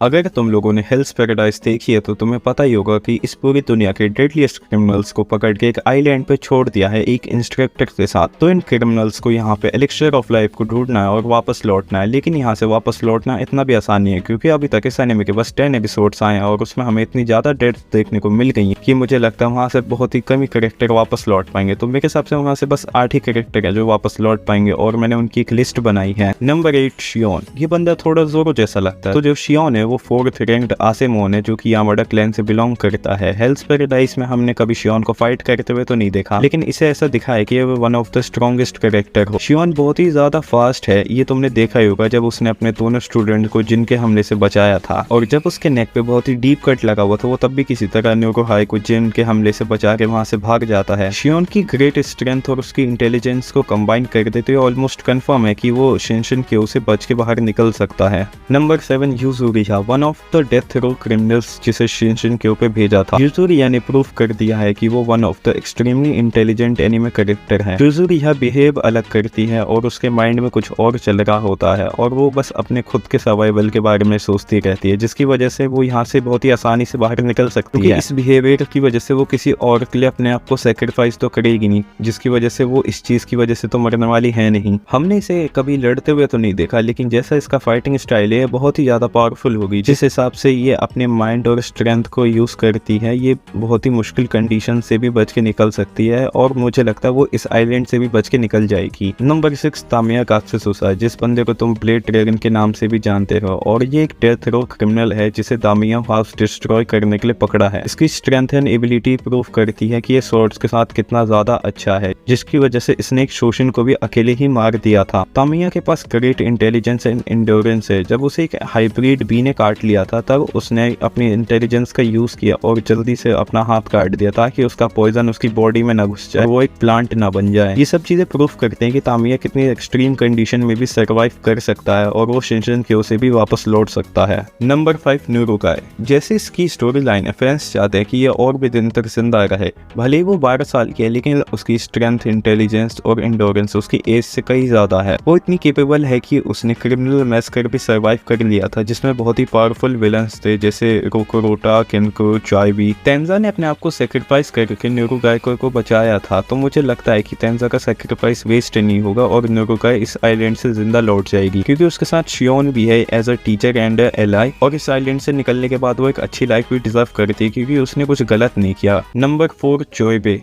अगर तुम लोगों ने हेल्स पैराडाइज देखी है तो तुम्हें पता ही होगा कि इस पूरी दुनिया के डेडलीस्ट क्रिमिनल्स को पकड़ के एक आइलैंड पे छोड़ दिया है एक इंस्ट्रक्टर के साथ। तो इन क्रिमिनल्स को यहाँ पे एलिक्सर ऑफ लाइफ को ढूंढना है और वापस लौटना है, लेकिन यहाँ से वापस लौटना इतना भी आसान नहीं है क्योंकि अभी तक इस एनिमे के बस 10 एपिसोड्स आए हैं और उसमें हमें इतनी ज्यादा डेथ देखने को मिल गई है कि मुझे लगता है वहाँ से बहुत ही कम ही कैरेक्टर वापस लौट पाएंगे। तो मेरे हिसाब से वहाँ से बस 8 ही कैरेक्टर है जो वापस लौट पाएंगे और मैंने उनकी एक लिस्ट बनाई है। नंबर 8 शियोन। ये बंदा थोड़ा जोरो जैसा लगता है। तो जो शियोन है वो 4th रैंक्ड आसेमोन है जो कि यामाडा क्लैन से बिलोंग करता है। हेल्स पैराडाइज में हमने कभी शियोन को फाइट करते हुए तो नहीं देखा, लेकिन इसे ऐसा दिखा है कि वो one of the strongest character हो। शियोन बहुत ही ज्यादा फास्ट है, ये तुमने देखा ही होगा जब उसने अपने दोनों स्टूडेंट को जिनके हमले से बचाया था, और जब उसके नेक पे बहुत ही डीप कट लगा हुआ था वो तब भी किसी तरह न्यूरोहाई को जिन के हमले से बचा के वहां से भाग जाता है। शियोन की ग्रेट स्ट्रेंथ और उसकी इंटेलिजेंस को कंबाइन कर देते हुए ऑलमोस्ट कंफर्म है कि वो शिनशिन क्यो से बच के बाहर निकल सकता है। Number 7 Yuzuriha, one of the death row criminals जिसे शिनशिन क्यो पे भेजा था। यूजुरिया ने प्रूव कर दिया है कि वो one of the extremely intelligent anime character है। यूजुरिया बिहेव अलग करती है और उसके माइंड में कुछ और चल रहा होता है और वो बस अपने खुद के सर्वाइवल के बारे में सोचती रहती है, जिसकी वजह से वो यहाँ से बहुत ही आसानी से बाहर निकल सकती है। इस बिहेवियर की वजह से वो किसी और के लिए अपने आप को सेक्रीफाइस तो करेगी नहीं, जिसकी वजह से वो इस चीज की वजह से तो मरने वाली है नहीं। हमने इसे कभी लड़ते हुए तो नहीं देखा, लेकिन जैसा इसका फाइटिंग स्टाइल है बहुत ही ज्यादा पावरफुल होगी। जिस हिसाब से ये अपने माइंड और स्ट्रेंथ को यूज करती है ये बहुत ही मुश्किल कंडीशन से भी बच के निकल सकती है और मुझे लगता है वो इस आइलैंड से भी बच के निकल जाएगी। नंबर 6 तामिया कात्सुसुसा, जिस बंदे को तुम ब्लेड ड्रैगन के नाम से भी जानते हो, और ये एक डेथ रो क्रिमिनल है जिसे तामिया हाउस डिस्ट्रॉय करने के लिए पकड़ा है। इसकी स्ट्रेंथ एंड एबिलिटी प्रूव करती है कि ये स्वॉर्ड्स के साथ कितना ज्यादा अच्छा है, जिसकी वजह से इसने एक शोषण को भी अकेले ही मार दिया था। तामिया के पास ग्रेट इंटेलिजेंस एंड एंड्योरेंस है। जब उसे एक हाइब्रिड बी ने काट लिया था तब उसने अपनी इंटेलिजेंस का यूज किया और जल्दी से अपना हाथ काट दिया ताकि उसका पॉइजन उसकी बॉडी में न घुस जाए, वो एक प्लांट ना बन जाए। ये सब चीजें प्रूफ करते हैं कि तामिया कितनी एक्सट्रीम कंडीशन में भी सर्वाइव कर सकता है और वो शिनशिन क्यो से भी वापस लौट सकता है। नंबर 5 न्यूरोगाई। जैसे इसकी स्टोरी लाइन है, फैंस चाहते हैं कि ये और भी दिन तक जिंदा रहे। भले ही वो 12 साल की है लेकिन उसकी स्ट्रेंथ, इंटेलिजेंस और एंडोरेंस उसकी एज से कई ज्यादा है। वो इतनी केपेबल है कि उसने क्रिमिनल मैसकर भी सर्वाइव कर लिया था जिसमें बहुत ही पावरफुल विलन्स थे जैसे रोकोरोटा, केनको, चाइबी। तेंजा ने अपने आप को सेक्रीफाइस करके न्यूरोगाई को बचाया था, तो मुझे लगता है कि तेंजा का सेक्रीफाइस वेस्ट नहीं होगा और न्यूरोगाई इस आइलैंड से जिंदा लौट जाएगी क्योंकि उसके साथ शियोन भी है एज अ टीचर एंड एलाई, और इस आइलैंड से निकलने के बाद वो एक अच्छी लाइफ भी डिजर्व करती है क्योंकि उसने कुछ गलत नहीं किया। Number 4 Chobei,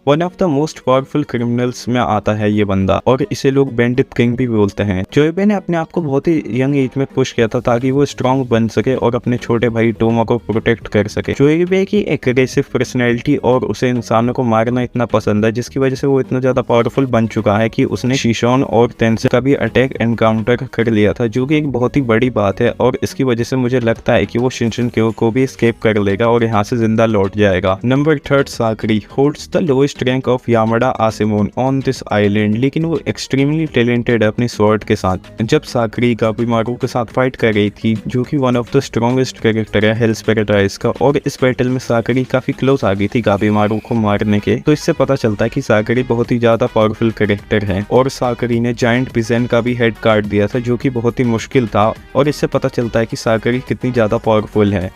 one of the most powerful criminals में आता है ये बंदा और इसे लोग बैंडिट किंग भी बोलते हैं। चोइबे ने अपने आप को बहुत ही यंग एज में पुश किया था ताकि वो स्ट्रॉन्ग बन सके और अपने छोटे भाई टोमा को प्रोटेक्ट कर सके। चोइबे की एग्रेसिव पर्सनैलिटी और उसे इंसानों को मारना इतना पसंद है जिसकी वजह से वो इतना ज्यादा पावरफुल बन चुका है कि उसने शिशोन और तेंसे का भी अटैक एनकाउंटर कर लिया था, जो कि एक बहुत ही बड़ी बात है और इसकी वजह से मुझे लगता है कि वो शिनशिन क्यो को भी एस्केप कर लेगा और यहाँ से जिंदा लौट जाएगा। Number 3 Sagiri holds the lowest rank of Yamada Asaemon on this island, लेकिन वो एक्सट्रीमली टैलेंटेड है अपनी स्वॉर्ड के साथ। जब साकरी गाबीमारू के साथ फाइट कर रही थी जो कि one of the strongest character है हेल्स पैराडाइज का, और इस बैटल में साकरी काफी क्लोज आ गई थी गाबीमारू को मारने के, तो इससे पता चलता है कि साकरी बहुत ही ज्यादा पावरफुल कैरेक्टर है। और साकरी ने जायंट बिजेन का भी हेड काट दिया था जो कि बहुत ही मुश्किल था, और इससे पता चलता है कि साकरी कितनी ज्यादा पावरफुल है।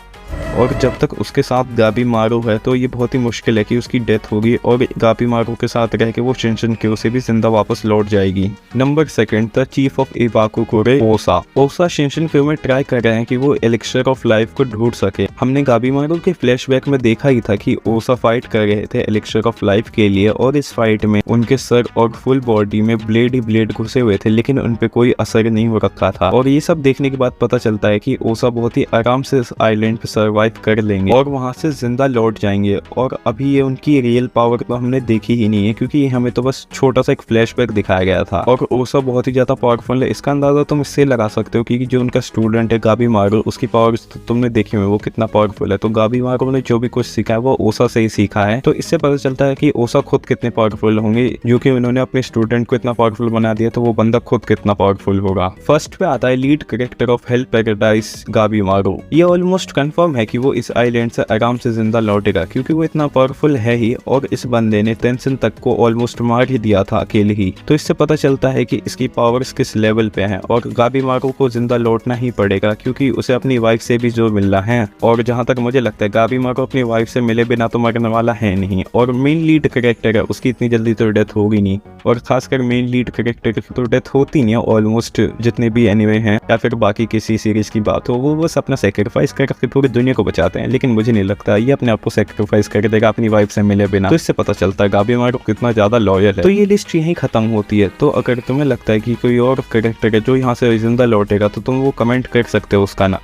और जब तक उसके साथ गाबीमारू है तो ये बहुत ही मुश्किल है कि उसकी डेथ होगी और गाबीमारू के साथ रह के वो शिनशिन क्यो से भी जिंदा वापस लौट जाएगी। नंबर 2 द चीफ ऑफ इबाकुकुरे ओसा। ओसा शिनशिन क्यो में ट्राई कर रहे हैं कि वो एलिक्सर ऑफ लाइफ को ढूंढ सके। हमने गाबीमारू के फ्लैशबैक में देखा ही था कि ओसा फाइट कर रहे थे एलिक्सर ऑफ लाइफ के लिए, और इस फाइट में उनके सर और फुल बॉडी में ब्लेड ही ब्लेड घुसे हुए थे लेकिन उनपे कोई असर नहीं हो रखा था। और ये सब देखने के बाद पता चलता है कि ओसा बहुत ही आराम से इस आइलैंड पे सर्वाइव कर लेंगे और वहां से जिंदा लौट जाएंगे। और अभी ये उनकी रियल पावर तो हमने देखी ही नहीं है क्योंकि हमें तो बस छोटा सा एक फ्लैशबैक दिखाया गया था, और ओसा बहुत ही ज्यादा पावरफुल है। इसका अंदाजा तुम इससे लगा सकते हो कि जो उनका स्टूडेंट है गाबीमारू, उसकी पावर तो तुमने देखी हुई वो कितना पावरफुल है। तो गाबीमारू ने जो भी कुछ सीखा है वो ओसा से ही सीखा है, तो इससे पता चलता है कि ओसा खुद कितने पावरफुल होंगे, जो कि उन्होंने अपने स्टूडेंट को इतना पावरफुल बना दिया तो वो बंदा खुद कितना पावरफुल होगा। फर्स्ट पे आता है लीड कैरेक्टर ऑफ हेल्स पैराडाइज गाबीमारू। ये ऑलमोस्ट कंफर्म है कि वो इस आइलैंड से आराम से जिंदा लौटेगा, क्योंकि वो इतना पावरफुल है ही और इस बंदे ने टेंशन तक को ऑलमोस्ट मार ही दिया था अकेले ही। तो इससे पता चलता है कि इसकी पावर्स किस लेवल पे हैं और गाबीमारू को जिंदा लौटना ही पड़ेगा, क्योंकि उसे अपनी वाइफ से भी जो मिलना है। और जहां तक मुझे लगता है गाबीमारू अपनी वाइफ से मिले बिना तो मरने वाला है नहीं, और मेन लीड कैरेक्टर है उसकी इतनी जल्दी तो डेथ होगी नहीं, और खासकर मेन लीड कैरेक्टर की तो डेथ होती नहीं है ऑलमोस्ट जितने भी एनिमे हैं या फिर बाकी किसी सीरीज की बात हो, वो बस अपना सेक्रीफाइस करके पूरी दुनिया को बचाते हैं। लेकिन मुझे नहीं लगता ये अपने आप को सेक्रीफाइस कर देगा अपनी वाइफ से मिले बिना। तो इससे पता चलता है गाबीमारू कितना ज्यादा लॉयल है। तो ये लिस्ट यहीं खत्म होती है। तो अगर तुम्हें लगता है कि कोई और कैरेक्टर है जो यहाँ से जिंदा लौटेगा तो तुम वो कमेंट कर सकते हो उसका ना।